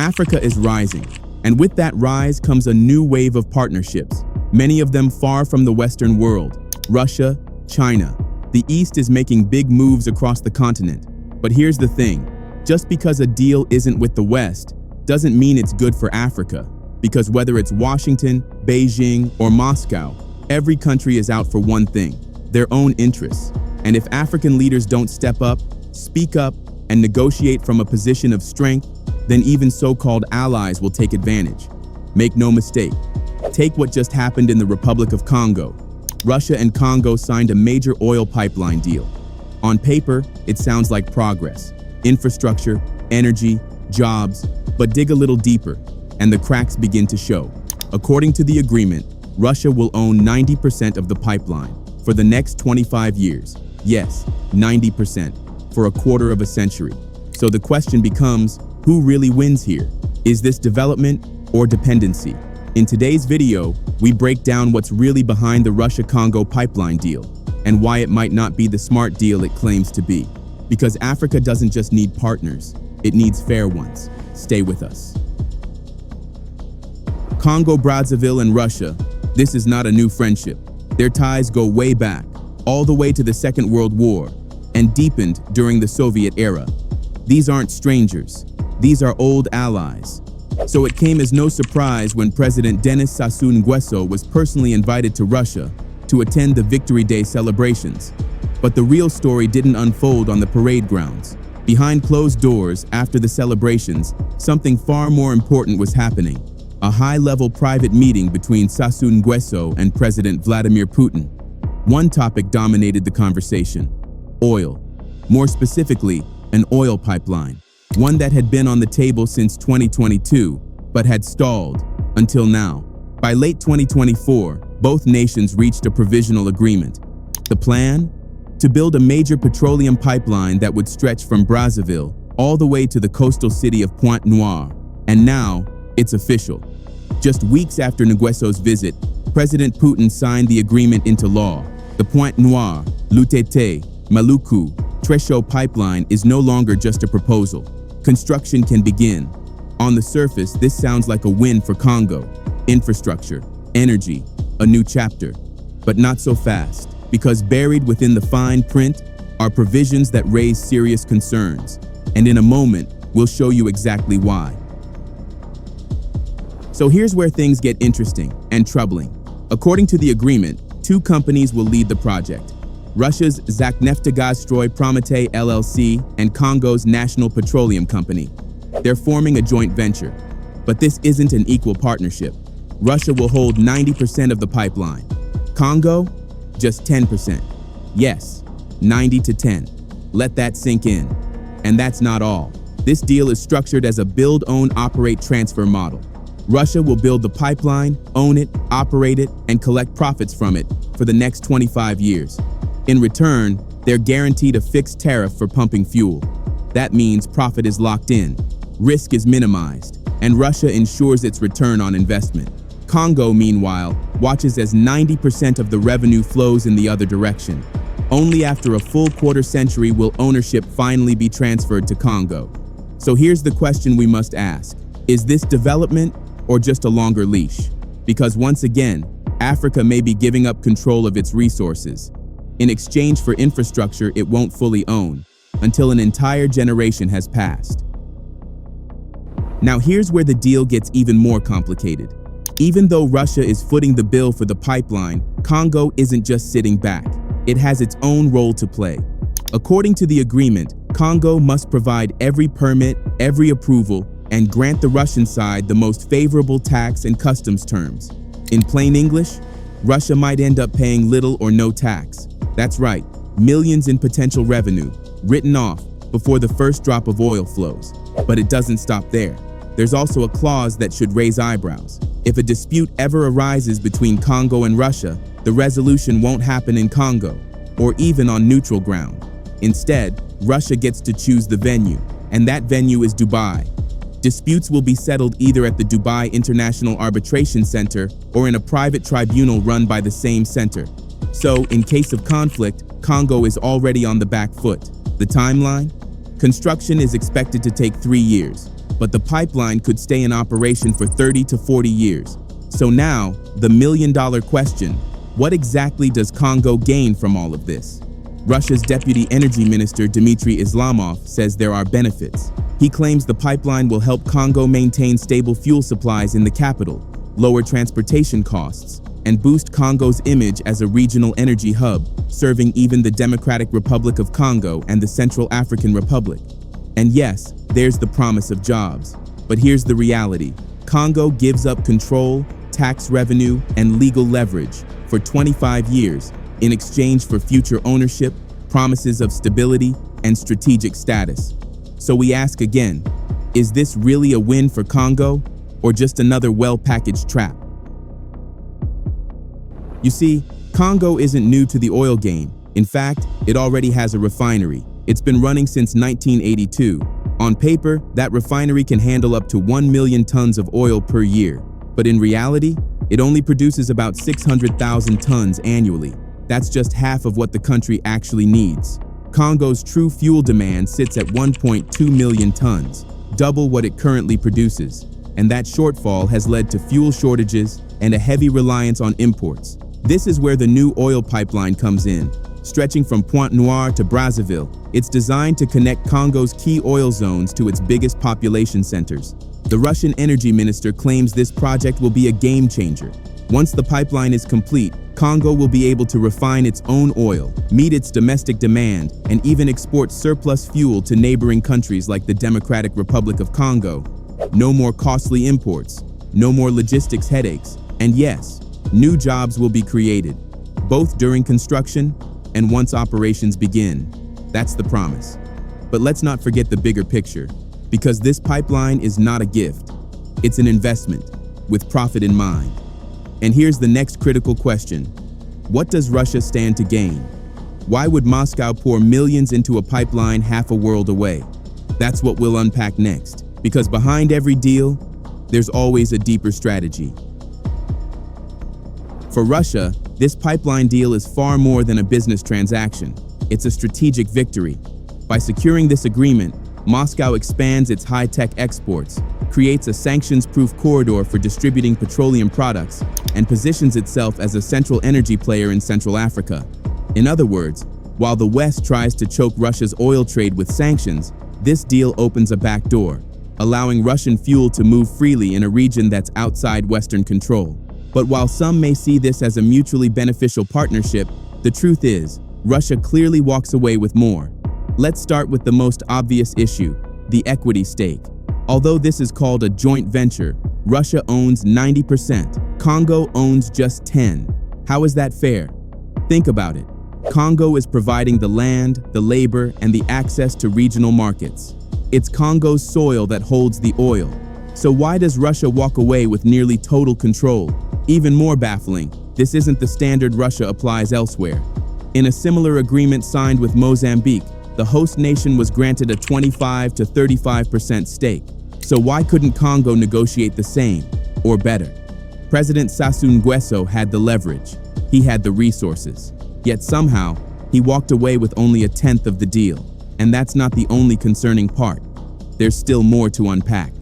Africa is rising, and with that rise comes a new wave of partnerships, many of them far from the Western world. Russia, China. The East is making big moves across the continent. But here's the thing, just because a deal isn't with the West doesn't mean it's good for Africa, because whether it's Washington, Beijing, or Moscow, every country is out for one thing, their own interests. And if African leaders don't step up, speak up, and negotiate from a position of strength, then even so-called allies will take advantage. Make no mistake, take what just happened in the Republic of Congo. Russia and Congo signed a major oil pipeline deal. On paper, it sounds like progress, infrastructure, energy, jobs, but dig a little deeper, and the cracks begin to show. According to the agreement, Russia will own 90% of the pipeline for the next 25 years. Yes, 90%, for a quarter of a century. So the question becomes, who really wins here? Is this development or dependency? In today's video, we break down what's really behind the Russia-Congo pipeline deal and why it might not be the smart deal it claims to be. Because Africa doesn't just need partners, it needs fair ones. Stay with us. Congo, Brazzaville, and Russia, this is not a new friendship. Their ties go way back, all the way to the Second World War, and deepened during the Soviet era. These aren't strangers, these are old allies. So it came as no surprise when President Denis Sassou Nguesso was personally invited to Russia to attend the Victory Day celebrations. But the real story didn't unfold on the parade grounds. Behind closed doors, after the celebrations, something far more important was happening. A high-level private meeting between Sassou Nguesso and President Vladimir Putin. One topic dominated the conversation: oil. More specifically, an oil pipeline. One that had been on the table since 2022, but had stalled until now. By late 2024, both nations reached a provisional agreement. The plan? To build a major petroleum pipeline that would stretch from Brazzaville all the way to the coastal city of Pointe-Noire. And now, it's official. Just weeks after Nguesso's visit, President Putin signed the agreement into law. The Pointe-Noire, Lutete, Maluku, Treachery pipeline is no longer just a proposal. Construction can begin. On the surface, this sounds like a win for Congo. Infrastructure, energy, a new chapter. But not so fast, because buried within the fine print are provisions that raise serious concerns. And in a moment, we'll show you exactly why. So here's where things get interesting and troubling. According to the agreement, two companies will lead the project. Russia's Zakneftogazstroy Promete LLC and Congo's National Petroleum Company. They're forming a joint venture. But this isn't an equal partnership. Russia will hold 90% of the pipeline. Congo, just 10%. Yes, 90 to 10. Let that sink in. And that's not all. This deal is structured as a build, own, operate, transfer model. Russia will build the pipeline, own it, operate it, and collect profits from it for the next 25 years. In return, they're guaranteed a fixed tariff for pumping fuel. That means profit is locked in, risk is minimized, and Russia ensures its return on investment. Congo, meanwhile, watches as 90% of the revenue flows in the other direction. Only after a full quarter century will ownership finally be transferred to Congo. So here's the question we must ask. Is this development or just a longer leash? Because once again, Africa may be giving up control of its resources in exchange for infrastructure it won't fully own until an entire generation has passed. Now here's where the deal gets even more complicated. Even though Russia is footing the bill for the pipeline, Congo isn't just sitting back. It has its own role to play. According to the agreement, Congo must provide every permit, every approval, and grant the Russian side the most favorable tax and customs terms. In plain English, Russia might end up paying little or no tax. That's right, millions in potential revenue, written off before the first drop of oil flows. But it doesn't stop there. There's also a clause that should raise eyebrows. If a dispute ever arises between Congo and Russia, the resolution won't happen in Congo, or even on neutral ground. Instead, Russia gets to choose the venue, and that venue is Dubai. Disputes will be settled either at the Dubai International Arbitration Center or in a private tribunal run by the same center. So, in case of conflict, Congo is already on the back foot. The timeline? Construction is expected to take 3 years. but the pipeline could stay in operation for 30 to 40 years. So now, the million-dollar question: what exactly does Congo gain from all of this? Russia's Deputy Energy Minister Dmitry Islamov says there are benefits. He claims the pipeline will help Congo maintain stable fuel supplies in the capital, lower transportation costs, and boost Congo's image as a regional energy hub, serving even the Democratic Republic of Congo and the Central African Republic. And yes, there's the promise of jobs. But here's the reality. Congo gives up control, tax revenue, and legal leverage for 25 years in exchange for future ownership, promises of stability, and strategic status. So we ask again, is this really a win for Congo, or just another well-packaged trap? You see, Congo isn't new to the oil game. In fact, it already has a refinery. It's been running since 1982. On paper, that refinery can handle up to 1 million tons of oil per year. But in reality, it only produces about 600,000 tons annually. That's just half of what the country actually needs. Congo's true fuel demand sits at 1.2 million tons, double what it currently produces. And that shortfall has led to fuel shortages and a heavy reliance on imports. This is where the new oil pipeline comes in. Stretching from Pointe-Noire to Brazzaville, it's designed to connect Congo's key oil zones to its biggest population centers. The Russian energy minister claims this project will be a game changer. Once the pipeline is complete, Congo will be able to refine its own oil, meet its domestic demand, and even export surplus fuel to neighboring countries like the Democratic Republic of Congo. No more costly imports, no more logistics headaches, and yes, new jobs will be created, both during construction and once operations begin. That's the promise. But let's not forget the bigger picture, because this pipeline is not a gift. It's an investment, with profit in mind. And here's the next critical question. What does Russia stand to gain? Why would Moscow pour millions into a pipeline half a world away? That's what we'll unpack next, because behind every deal, there's always a deeper strategy. For Russia, this pipeline deal is far more than a business transaction. It's a strategic victory. By securing this agreement, Moscow expands its high-tech exports, creates a sanctions-proof corridor for distributing petroleum products, and positions itself as a central energy player in Central Africa. In other words, while the West tries to choke Russia's oil trade with sanctions, this deal opens a back door, allowing Russian fuel to move freely in a region that's outside Western control. But while some may see this as a mutually beneficial partnership, the truth is, Russia clearly walks away with more. Let's start with the most obvious issue, the equity stake. Although this is called a joint venture, Russia owns 90%. Congo owns just 10%. How is that fair? Think about it. Congo is providing the land, the labor, and the access to regional markets. It's Congo's soil that holds the oil. So why does Russia walk away with nearly total control? Even more baffling, this isn't the standard Russia applies elsewhere. In a similar agreement signed with Mozambique, the host nation was granted a 25 to 35% stake. So why couldn't Congo negotiate the same, or better? President Sassou Nguesso had the leverage. He had the resources. Yet somehow, he walked away with only 1/10 of the deal. And that's not the only concerning part. There's still more to unpack.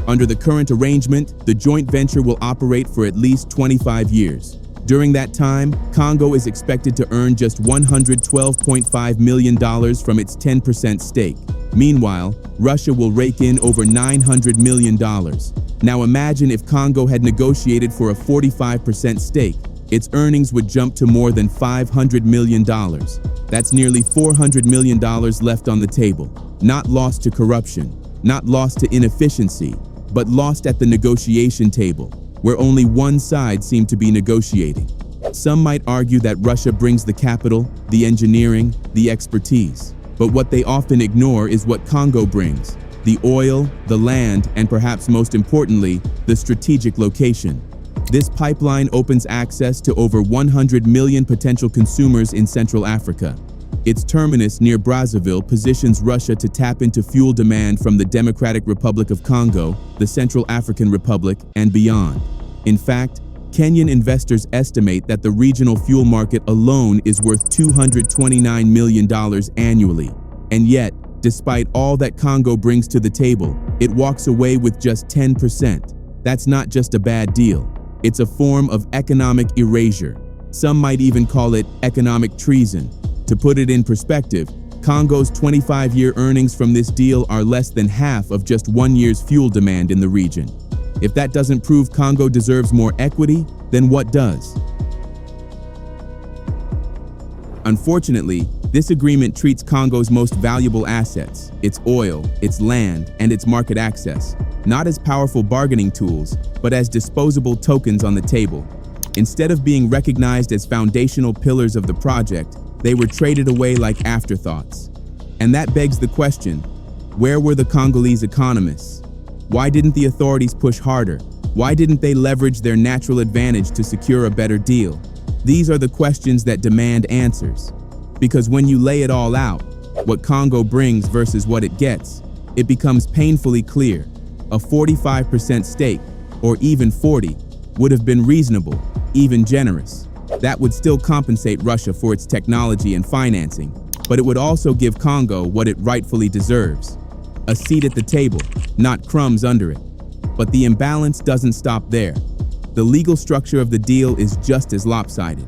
Under the current arrangement, the joint venture will operate for at least 25 years. During that time, Congo is expected to earn just $112.5 million from its 10% stake. Meanwhile, Russia will rake in over $900 million. Now imagine if Congo had negotiated for a 45% stake. Its earnings would jump to more than $500 million. That's nearly $400 million left on the table. Not lost to corruption, not lost to inefficiency, but lost at the negotiation table, where only one side seemed to be negotiating. Some might argue that Russia brings the capital, the engineering, the expertise. But what they often ignore is what Congo brings: the oil, the land, and perhaps most importantly, the strategic location. This pipeline opens access to over 100 million potential consumers in Central Africa. Its terminus near Brazzaville positions Russia to tap into fuel demand from the Democratic Republic of Congo, the Central African Republic, and beyond. In fact, Kenyan investors estimate that the regional fuel market alone is worth $229 million annually. And yet, Despite all that Congo brings to the table, it walks away with just 10%. That's not just a bad deal. It's a form of economic erasure. Some might even call it economic treason. To put it in perspective, Congo's 25-year earnings from this deal are less than half of just 1 year's fuel demand in the region. If that doesn't prove Congo deserves more equity, then what does? Unfortunately, this agreement treats Congo's most valuable assets, its oil, its land, and its market access, not as powerful bargaining tools, but as disposable tokens on the table. Instead of being recognized as foundational pillars of the project, they were traded away like afterthoughts. And that begs the question, where were the Congolese economists? Why didn't the authorities push harder? Why didn't they leverage their natural advantage to secure a better deal? These are the questions that demand answers. Because when you lay it all out, what Congo brings versus what it gets, it becomes painfully clear. A 45% stake, or even 40, would have been reasonable, even generous. That would still compensate Russia for its technology and financing, but it would also give Congo what it rightfully deserves. A seat at the table, not crumbs under it. But the imbalance doesn't stop there. The legal structure of the deal is just as lopsided.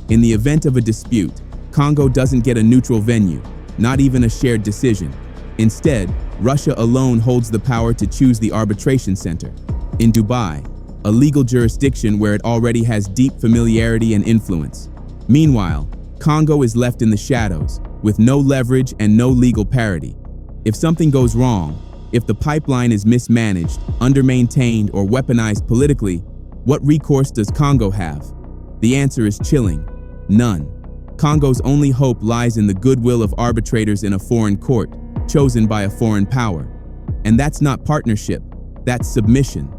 In the event of a dispute, Congo doesn't get a neutral venue, not even a shared decision. Instead, Russia alone holds the power to choose the arbitration center. In Dubai, a legal jurisdiction where it already has deep familiarity and influence. Meanwhile, Congo is left in the shadows, with no leverage and no legal parity. If something goes wrong, if the pipeline is mismanaged, undermaintained, or weaponized politically, what recourse does Congo have? The answer is chilling: none. Congo's only hope lies in the goodwill of arbitrators in a foreign court, chosen by a foreign power. And that's not partnership, that's submission.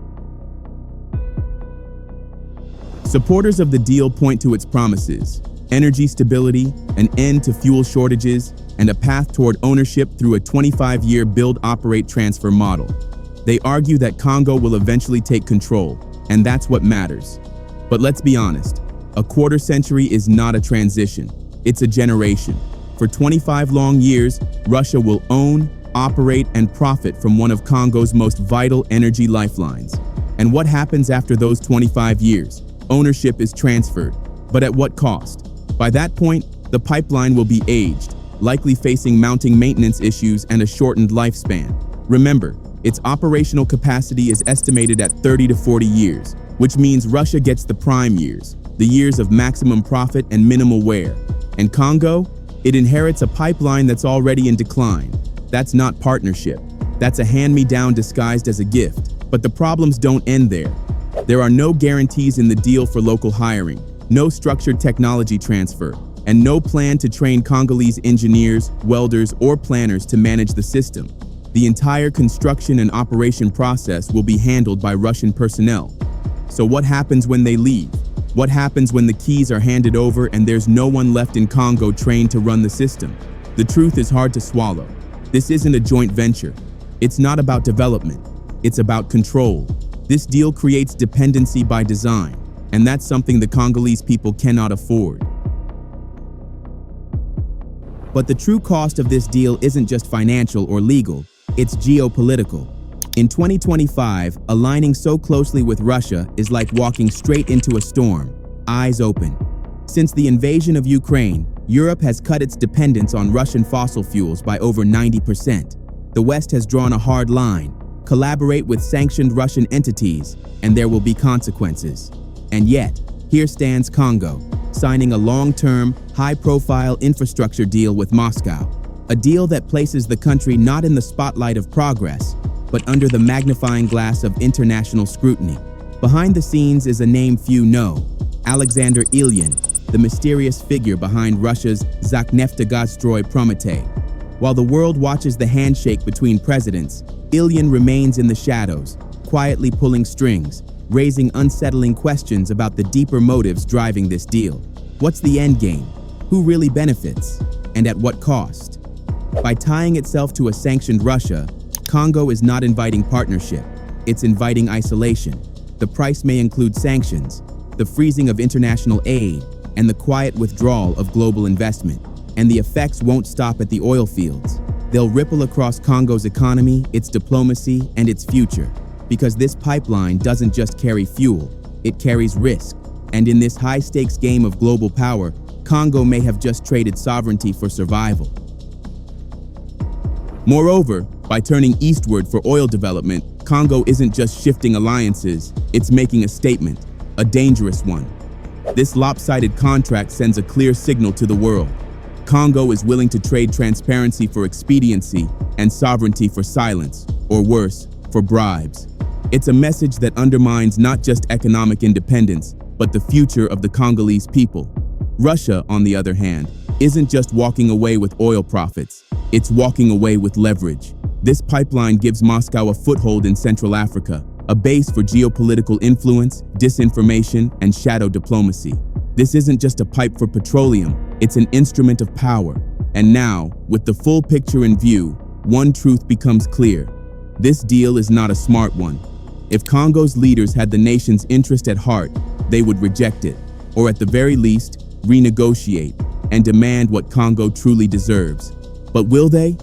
Supporters of the deal point to its promises: energy stability, an end to fuel shortages, and a path toward ownership through a 25-year build-operate-transfer model. They argue that Congo will eventually take control, and that's what matters. But let's be honest, a quarter century is not a transition, it's a generation. For 25 long years, Russia will own, operate, and profit from one of Congo's most vital energy lifelines. And what happens after those 25 years? Ownership is transferred, but at what cost? By that point, the pipeline will be aged, likely facing mounting maintenance issues and a shortened lifespan. Remember, its operational capacity is estimated at 30 to 40 years, which means Russia gets the prime years, the years of maximum profit and minimal wear. And Congo? It inherits a pipeline that's already in decline. That's not partnership. That's a hand-me-down disguised as a gift. But the problems don't end there. There are no guarantees in the deal for local hiring, no structured technology transfer, and no plan to train Congolese engineers, welders, or planners to manage the system. The entire construction and operation process will be handled by Russian personnel. So what happens when they leave? What happens when the keys are handed over and there's no one left in Congo trained to run the system? The truth is hard to swallow. This isn't a joint venture. It's not about development. It's about control. This deal creates dependency by design, and that's something the Congolese people cannot afford. But the true cost of this deal isn't just financial or legal, it's geopolitical. In 2025, aligning so closely with Russia is like walking straight into a storm, eyes open. Since the invasion of Ukraine, Europe has cut its dependence on Russian fossil fuels by over 90%. The West has drawn a hard line: collaborate with sanctioned Russian entities, and there will be consequences. And yet, here stands Congo, signing a long-term, high-profile infrastructure deal with Moscow. A deal that places the country not in the spotlight of progress, but under the magnifying glass of international scrutiny. Behind the scenes is a name few know: Alexander Ilyin, the mysterious figure behind Russia's Zakneftegazstroy Prometay. While the world watches the handshake between presidents, Ilyin remains in the shadows, quietly pulling strings, raising unsettling questions about the deeper motives driving this deal. What's the end game? Who really benefits? And at what cost? By tying itself to a sanctioned Russia, Congo is not inviting partnership, it's inviting isolation. The price may include sanctions, the freezing of international aid, and the quiet withdrawal of global investment. And the effects won't stop at the oil fields. They'll ripple across Congo's economy, its diplomacy, and its future. Because this pipeline doesn't just carry fuel, it carries risk. And in this high-stakes game of global power, Congo may have just traded sovereignty for survival. Moreover, by turning eastward for oil development, Congo isn't just shifting alliances, it's making a statement, a dangerous one. This lopsided contract sends a clear signal to the world. Congo is willing to trade transparency for expediency and sovereignty for silence, or worse, for bribes. It's a message that undermines not just economic independence, but the future of the Congolese people. Russia, on the other hand, isn't just walking away with oil profits, it's walking away with leverage. This pipeline gives Moscow a foothold in Central Africa, a base for geopolitical influence, disinformation, and shadow diplomacy. This isn't just a pipe for petroleum, it's an instrument of power. And now, with the full picture in view, one truth becomes clear. This deal is not a smart one. If Congo's leaders had the nation's interest at heart, they would reject it, or at the very least, renegotiate and demand what Congo truly deserves. But will they?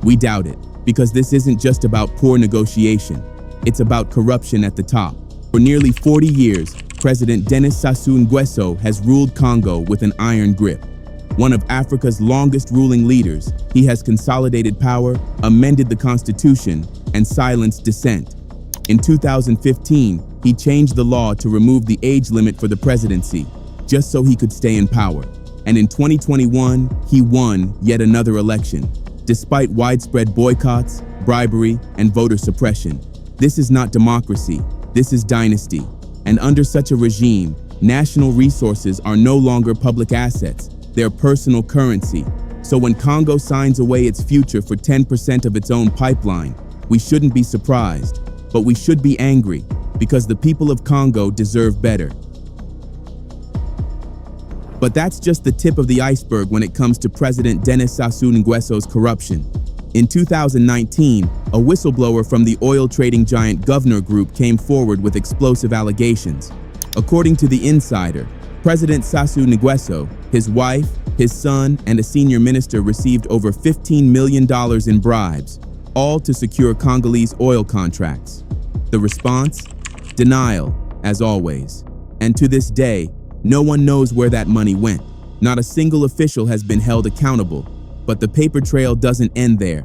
We doubt it, because this isn't just about poor negotiation. It's about corruption at the top. For nearly 40 years, President Denis Sassou Nguesso has ruled Congo with an iron grip. One of Africa's longest ruling leaders, he has consolidated power, amended the constitution, and silenced dissent. In 2015, he changed the law to remove the age limit for the presidency, just so he could stay in power. And in 2021, he won yet another election, despite widespread boycotts, bribery, and voter suppression. This is not democracy, this is dynasty. And under such a regime, national resources are no longer public assets, they're personal currency. So when Congo signs away its future for 10% of its own pipeline, we shouldn't be surprised, but we should be angry, because the people of Congo deserve better. But that's just the tip of the iceberg when it comes to President Denis Sassou Nguesso's corruption. In 2019, a whistleblower from the oil trading giant Governor Group came forward with explosive allegations. According to The Insider, President Sassou Nguesso, his wife, his son, and a senior minister received over $15 million in bribes, all to secure Congolese oil contracts. The response? Denial, as always. And to this day, no one knows where that money went. Not a single official has been held accountable, but the paper trail doesn't end there.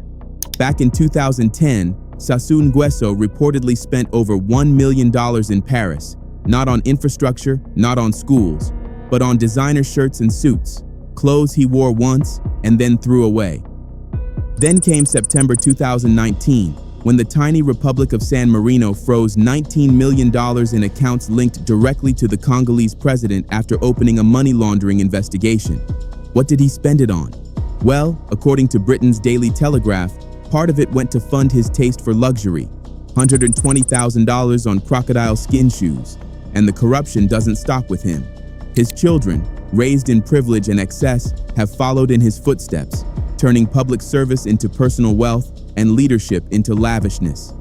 Back in 2010, Sassou Nguesso reportedly spent over $1 million in Paris, not on infrastructure, not on schools, but on designer shirts and suits, clothes he wore once and then threw away. Then came September 2019, when the tiny Republic of San Marino froze $19 million in accounts linked directly to the Congolese president after opening a money laundering investigation. What did he spend it on? Well, according to Britain's Daily Telegraph, part of it went to fund his taste for luxury, $120,000 on crocodile skin shoes, and the corruption doesn't stop with him. His children, raised in privilege and excess, have followed in his footsteps, turning public service into personal wealth and leadership into lavishness.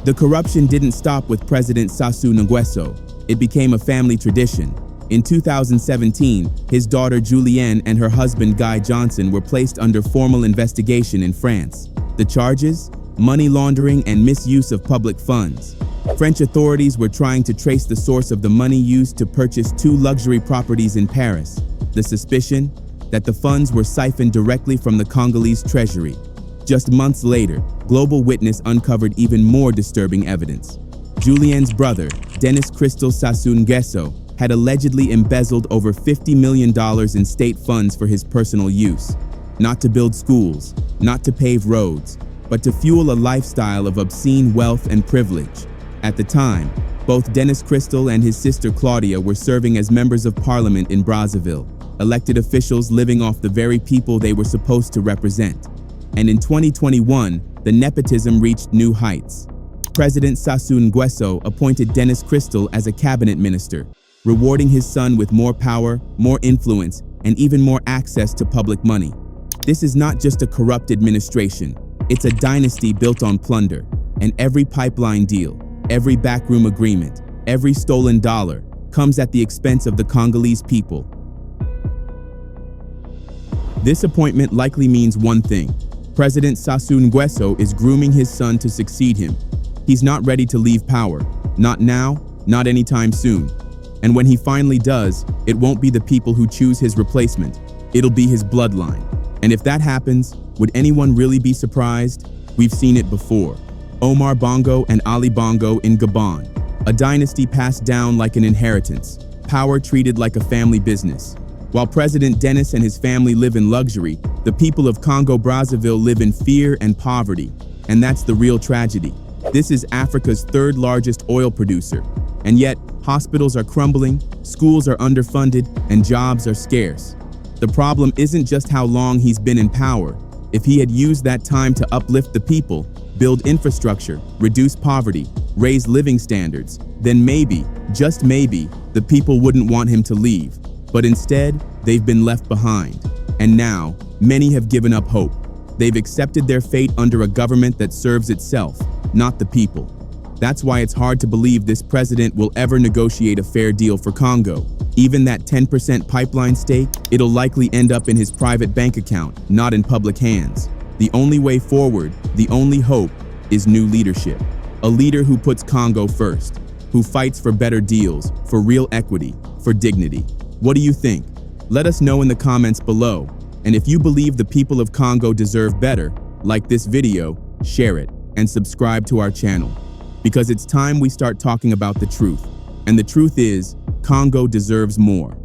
The corruption didn't stop with President Sassou Nguesso. It became a family tradition. In 2017, his daughter Julienne and her husband Guy Johnson were placed under formal investigation in France. The charges? Money laundering and misuse of public funds. French authorities were trying to trace the source of the money used to purchase 2 luxury properties in Paris. The suspicion? That the funds were siphoned directly from the Congolese treasury. Just months later, Global Witness uncovered even more disturbing evidence. Julienne's brother, Denis Christel Sassou Nguesso, had allegedly embezzled over $50 million in state funds for his personal use. Not to build schools, not to pave roads, but to fuel a lifestyle of obscene wealth and privilege. At the time, both Denis Christel and his sister Claudia were serving as members of parliament in Brazzaville, elected officials living off the very people they were supposed to represent. And in 2021, the nepotism reached new heights. President Sassou Nguesso appointed Denis Christel as a cabinet minister, rewarding his son with more power, more influence, and even more access to public money. This is not just a corrupt administration, it's a dynasty built on plunder, and every pipeline deal, every backroom agreement, every stolen dollar comes at the expense of the Congolese people. This appointment likely means one thing. President Sassou Nguesso is grooming his son to succeed him. He's not ready to leave power. Not now, not anytime soon. And when he finally does, it won't be the people who choose his replacement. It'll be his bloodline. And if that happens, would anyone really be surprised? We've seen it before. Omar Bongo and Ali Bongo in Gabon. A dynasty passed down like an inheritance. Power treated like a family business. While President Denis and his family live in luxury, the people of Congo-Brazzaville live in fear and poverty. And that's the real tragedy. This is Africa's third largest oil producer. And yet, hospitals are crumbling, schools are underfunded, and jobs are scarce. The problem isn't just how long he's been in power. If he had used that time to uplift the people, build infrastructure, reduce poverty, raise living standards, then maybe, just maybe, the people wouldn't want him to leave. But instead, they've been left behind. And now, many have given up hope. They've accepted their fate under a government that serves itself, not the people. That's why it's hard to believe this president will ever negotiate a fair deal for Congo. Even that 10% pipeline stake, it'll likely end up in his private bank account, not in public hands. The only way forward, the only hope, is new leadership. A leader who puts Congo first, who fights for better deals, for real equity, for dignity. What do you think? Let us know in the comments below. And if you believe the people of Congo deserve better, like this video, share it, and subscribe to our channel. Because it's time we start talking about the truth. And the truth is, Congo deserves more.